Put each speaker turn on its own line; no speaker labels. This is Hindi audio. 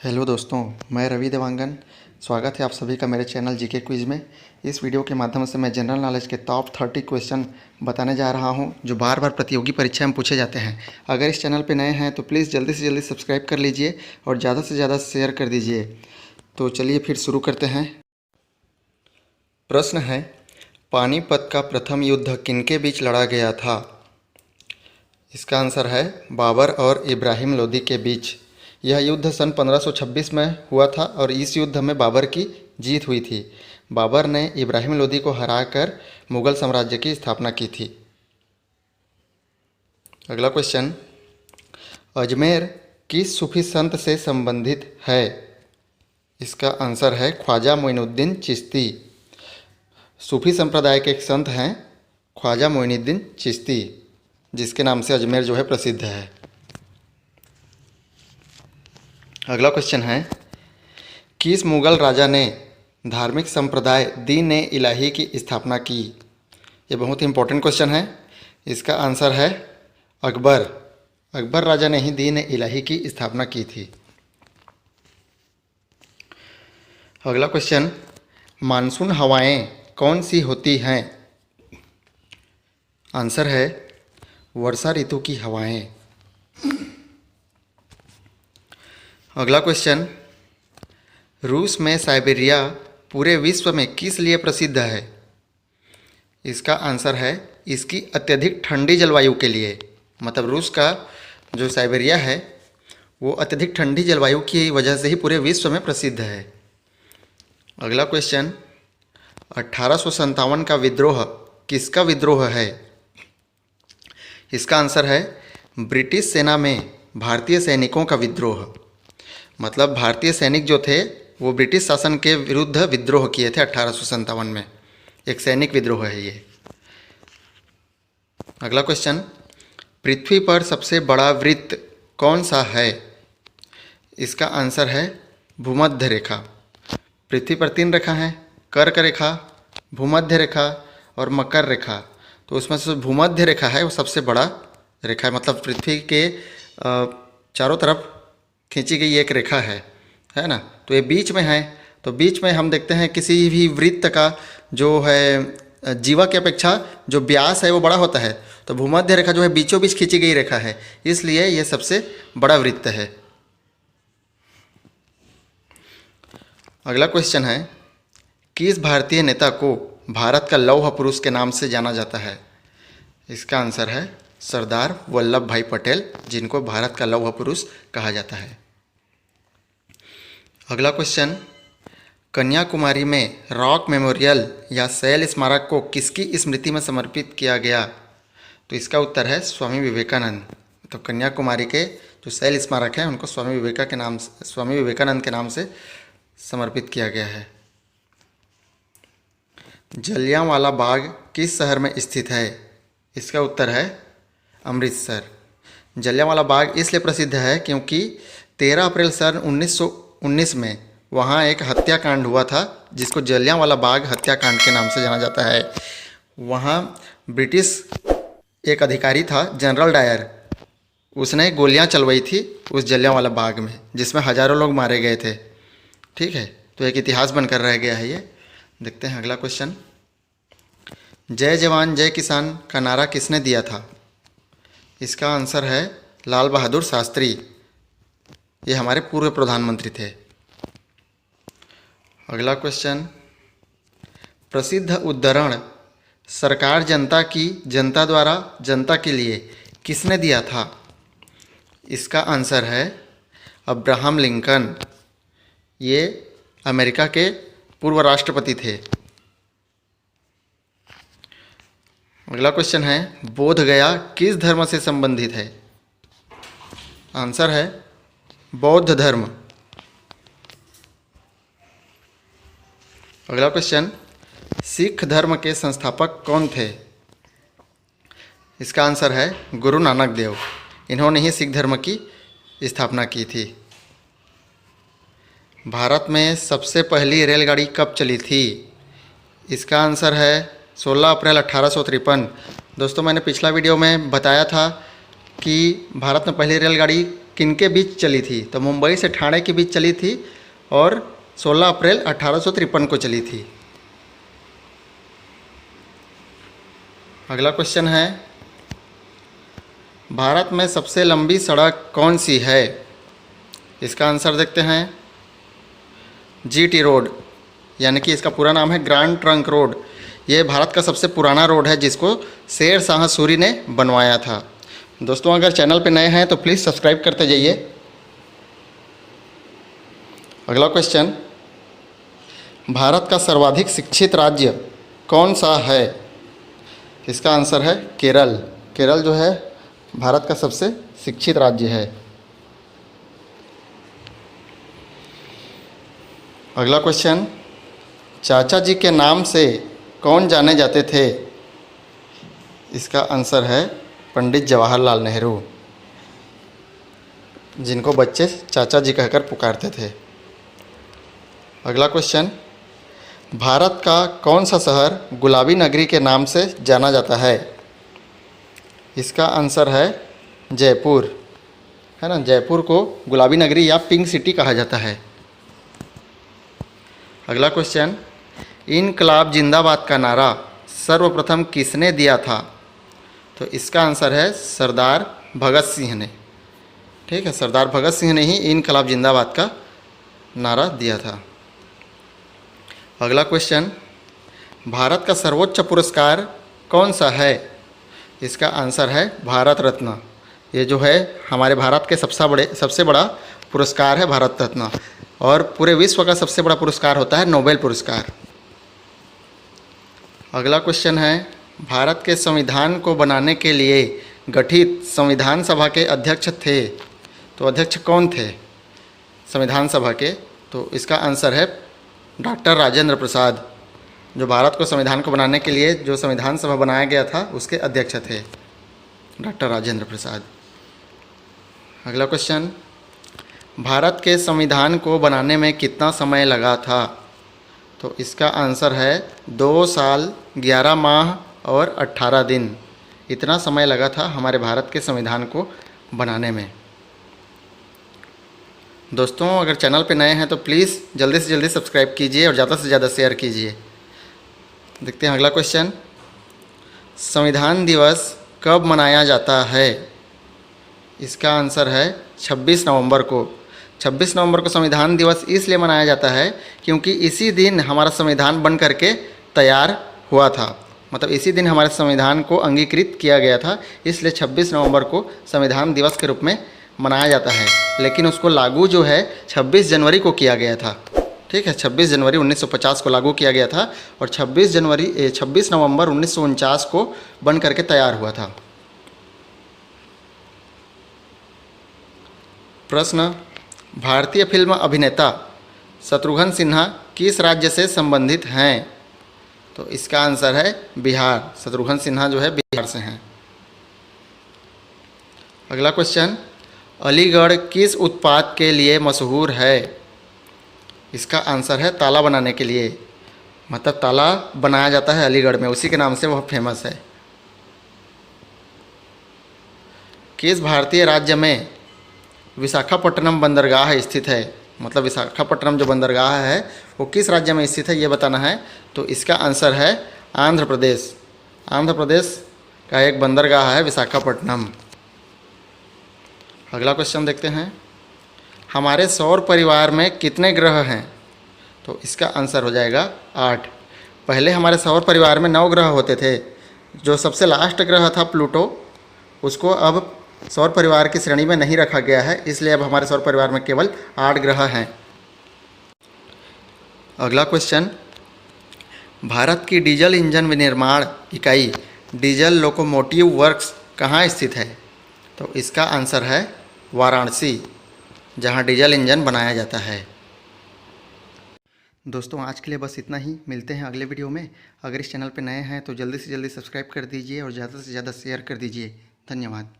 हेलो दोस्तों, मैं रवि देवांगन। स्वागत है आप सभी का मेरे चैनल जीके क्विज में। इस वीडियो के माध्यम से मैं जनरल नॉलेज के टॉप 30 क्वेश्चन बताने जा रहा हूं, जो बार बार प्रतियोगी परीक्षा में पूछे जाते हैं। अगर इस चैनल पर नए हैं तो प्लीज़ जल्दी से जल्दी सब्सक्राइब कर लीजिए और ज़्यादा से ज़्यादा शेयर कर दीजिए। तो चलिए फिर शुरू करते हैं। प्रश्न है, पानीपत का प्रथम युद्ध किनके बीच लड़ा गया था? इसका आंसर है बाबर और इब्राहिम लोदी के बीच। यह युद्ध सन 1526 में हुआ था और इस युद्ध में बाबर की जीत हुई थी। बाबर ने इब्राहिम लोदी को हराकर मुगल साम्राज्य की स्थापना की थी। अगला क्वेश्चन, अजमेर किस सूफी संत से संबंधित है? इसका आंसर है ख्वाजा मोइनुद्दीन चिश्ती। सूफी संप्रदाय के एक संत हैं ख्वाजा मोइनुद्दीन चिश्ती, जिसके नाम से अजमेर जो है प्रसिद्ध है। अगला क्वेश्चन है, किस मुगल राजा ने धार्मिक संप्रदाय दीन ए इलाही की स्थापना की? ये बहुत ही इंपॉर्टेंट क्वेश्चन है। इसका आंसर है अकबर। अकबर राजा ने ही दीन ए इलाही की स्थापना की थी। अगला क्वेश्चन, मानसून हवाएं कौन सी होती हैं? आंसर है वर्षा ऋतु की हवाएं। अगला क्वेश्चन, रूस में साइबेरिया पूरे विश्व में किस लिए प्रसिद्ध है? इसका आंसर है इसकी अत्यधिक ठंडी जलवायु के लिए। मतलब रूस का जो साइबेरिया है वो अत्यधिक ठंडी जलवायु की वजह से ही पूरे विश्व में प्रसिद्ध है। अगला क्वेश्चन, 1857 का विद्रोह किसका विद्रोह है? इसका आंसर है ब्रिटिश सेना में भारतीय सैनिकों का विद्रोह। मतलब भारतीय सैनिक जो थे वो ब्रिटिश शासन के विरुद्ध विद्रोह किए थे 1857 में। एक सैनिक विद्रोह है ये। अगला क्वेश्चन, पृथ्वी पर सबसे बड़ा वृत्त कौन सा है? इसका आंसर है भूमध्य रेखा। पृथ्वी पर 3 रेखा हैं, कर्क रेखा, भूमध्य रेखा और मकर रेखा। तो उसमें से भूमध्य रेखा है वो सबसे बड़ा रेखा है। मतलब पृथ्वी के चारों तरफ खींची गई एक रेखा है ना। तो ये बीच में है। तो बीच में हम देखते हैं किसी भी वृत्त का जो है जीवा की अपेक्षा जो व्यास है वो बड़ा होता है। तो भूमध्य रेखा जो है बीचों बीच खींची गई रेखा है, इसलिए ये सबसे बड़ा वृत्त है। अगला क्वेश्चन है, किस भारतीय नेता को भारत का लौह पुरुष के नाम से जाना जाता है? इसका आंसर है सरदार वल्लभ भाई पटेल, जिनको भारत का लौह पुरुष कहा जाता है। अगला क्वेश्चन, कन्याकुमारी में रॉक मेमोरियल या शैल स्मारक को किसकी स्मृति में समर्पित किया गया? तो इसका उत्तर है स्वामी विवेकानंद। तो कन्याकुमारी के जो शैल स्मारक है उनको स्वामी विवेकानंद के नाम से समर्पित किया गया है। जलियांवाला बाग किस शहर में स्थित है? इसका उत्तर है अमृतसर। जलियांवाला बाग इसलिए प्रसिद्ध है क्योंकि 13 अप्रैल सन 1919 में वहाँ एक हत्याकांड हुआ था, जिसको जलियांवाला बाग हत्याकांड के नाम से जाना जाता है। वहाँ ब्रिटिश एक अधिकारी था जनरल डायर, उसने गोलियाँ चलवाई थी उस जलियांवाला बाग में, जिसमें हज़ारों लोग मारे गए थे। ठीक है, तो एक इतिहास बनकर रह गया है ये। देखते हैं अगला क्वेश्चन, जय जवान जय किसान का नारा किसने दिया था? इसका आंसर है लाल बहादुर शास्त्री। ये हमारे पूर्व प्रधानमंत्री थे। अगला क्वेश्चन, प्रसिद्ध उद्धरण सरकार जनता की जनता द्वारा जनता के लिए किसने दिया था? इसका आंसर है अब्राहम लिंकन। ये अमेरिका के पूर्व राष्ट्रपति थे। अगला क्वेश्चन है, बोध गया किस धर्म से संबंधित है? आंसर है बौद्ध धर्म। अगला क्वेश्चन, सिख धर्म के संस्थापक कौन थे? इसका आंसर है गुरु नानक देव। इन्होंने ही सिख धर्म की स्थापना की थी। भारत में सबसे पहली रेलगाड़ी कब चली थी? इसका आंसर है 16 अप्रैल 1853। दोस्तों, मैंने पिछला वीडियो में बताया था कि भारत में पहली रेलगाड़ी किनके बीच चली थी? तो मुंबई से ठाणे के बीच चली थी और 16 अप्रैल 1853 को चली थी। अगला क्वेश्चन है, भारत में सबसे लंबी सड़क कौन सी है? इसका आंसर देखते हैं, जीटी रोड, यानी कि इसका पूरा नाम है ग्रैंड ट्रंक रोड। ये भारत का सबसे पुराना रोड है जिसको शेर शाह सूरी ने बनवाया था। दोस्तों अगर चैनल पे नए हैं तो प्लीज़ सब्सक्राइब करते जाइए। अगला क्वेश्चन, भारत का सर्वाधिक शिक्षित राज्य कौन सा है? इसका आंसर है केरल। केरल जो है भारत का सबसे शिक्षित राज्य है। अगला क्वेश्चन, चाचा जी के नाम से कौन जाने जाते थे? इसका आंसर है पंडित जवाहरलाल नेहरू, जिनको बच्चे चाचा जी कहकर पुकारते थे। अगला क्वेश्चन, भारत का कौन सा शहर गुलाबी नगरी के नाम से जाना जाता है? इसका आंसर है जयपुर, है ना। जयपुर को गुलाबी नगरी या पिंक सिटी कहा जाता है। अगला क्वेश्चन, इनकलाब जिंदाबाद का नारा सर्वप्रथम किसने दिया था? तो इसका आंसर है सरदार भगत सिंह ने। ठीक है, सरदार भगत सिंह ने ही इनकलाब जिंदाबाद का नारा दिया था। अगला क्वेश्चन, भारत का सर्वोच्च पुरस्कार कौन सा है? इसका आंसर है भारत रत्न। ये जो है हमारे भारत के सबसे बड़ा पुरस्कार है भारत रत्न, और पूरे विश्व का सबसे बड़ा पुरस्कार होता है नोबेल पुरस्कार। अगला क्वेश्चन है, भारत के संविधान को बनाने के लिए गठित संविधान सभा के अध्यक्ष थे, तो अध्यक्ष कौन थे संविधान सभा के? तो इसका आंसर है डॉक्टर राजेंद्र प्रसाद, जो भारत को संविधान को बनाने के लिए जो संविधान सभा बनाया गया था उसके अध्यक्ष थे डॉक्टर राजेंद्र प्रसाद। अगला क्वेश्चन, भारत के संविधान को बनाने में कितना समय लगा था? तो इसका आंसर है 2 साल 11 माह और 18 दिन। इतना समय लगा था हमारे भारत के संविधान को बनाने में। दोस्तों अगर चैनल पे नए हैं तो प्लीज़ जल्दी से जल्दी सब्सक्राइब कीजिए और ज़्यादा से ज़्यादा शेयर कीजिए। देखते हैं अगला क्वेश्चन, संविधान दिवस कब मनाया जाता है? इसका आंसर है 26 नवंबर को। 26 नवंबर को संविधान दिवस इसलिए मनाया जाता है क्योंकि इसी दिन हमारा संविधान बन करके तैयार हुआ था। मतलब इसी दिन हमारे संविधान को अंगीकृत किया गया था, इसलिए 26 नवंबर को संविधान दिवस के रूप में मनाया जाता है। लेकिन उसको लागू जो है 26 जनवरी को किया गया था। ठीक है, 26 जनवरी 1950 को लागू किया गया था और 26 नवंबर 1949 को बन करके तैयार हुआ था। प्रश्न, भारतीय फिल्म अभिनेता शत्रुघ्न सिन्हा किस राज्य से संबंधित हैं? तो इसका आंसर है बिहार। शत्रुघ्न सिन्हा जो है बिहार से हैं। अगला क्वेश्चन, अलीगढ़ किस उत्पाद के लिए मशहूर है? इसका आंसर है ताला बनाने के लिए। मतलब ताला बनाया जाता है अलीगढ़ में, उसी के नाम से वह फेमस है। किस भारतीय राज्य में विशाखापट्टनम बंदरगाह स्थित है? मतलब विशाखापट्टनम जो बंदरगाह है वो किस राज्य में स्थित है ये बताना है। तो इसका आंसर है आंध्र प्रदेश। आंध्र प्रदेश का एक बंदरगाह है विशाखापट्टनम। अगला क्वेश्चन देखते हैं, हमारे सौर परिवार में कितने ग्रह हैं? तो इसका आंसर हो जाएगा 8। पहले हमारे सौर परिवार में 9 ग्रह होते थे। जो सबसे लास्ट ग्रह था प्लूटो, उसको अब सौर परिवार की श्रेणी में नहीं रखा गया है, इसलिए अब हमारे सौर परिवार में केवल 8 ग्रह हैं। अगला क्वेश्चन, भारत की डीजल इंजन विनिर्माण इकाई डीजल लोकोमोटिव वर्क्स कहाँ स्थित है? तो इसका आंसर है वाराणसी, जहाँ डीजल इंजन बनाया जाता है। दोस्तों आज के लिए बस इतना ही। मिलते हैं अगले वीडियो में। अगर इस चैनल पर नए हैं तो जल्दी से जल्दी सब्सक्राइब कर दीजिए और ज़्यादा से ज़्यादा शेयर कर दीजिए। धन्यवाद।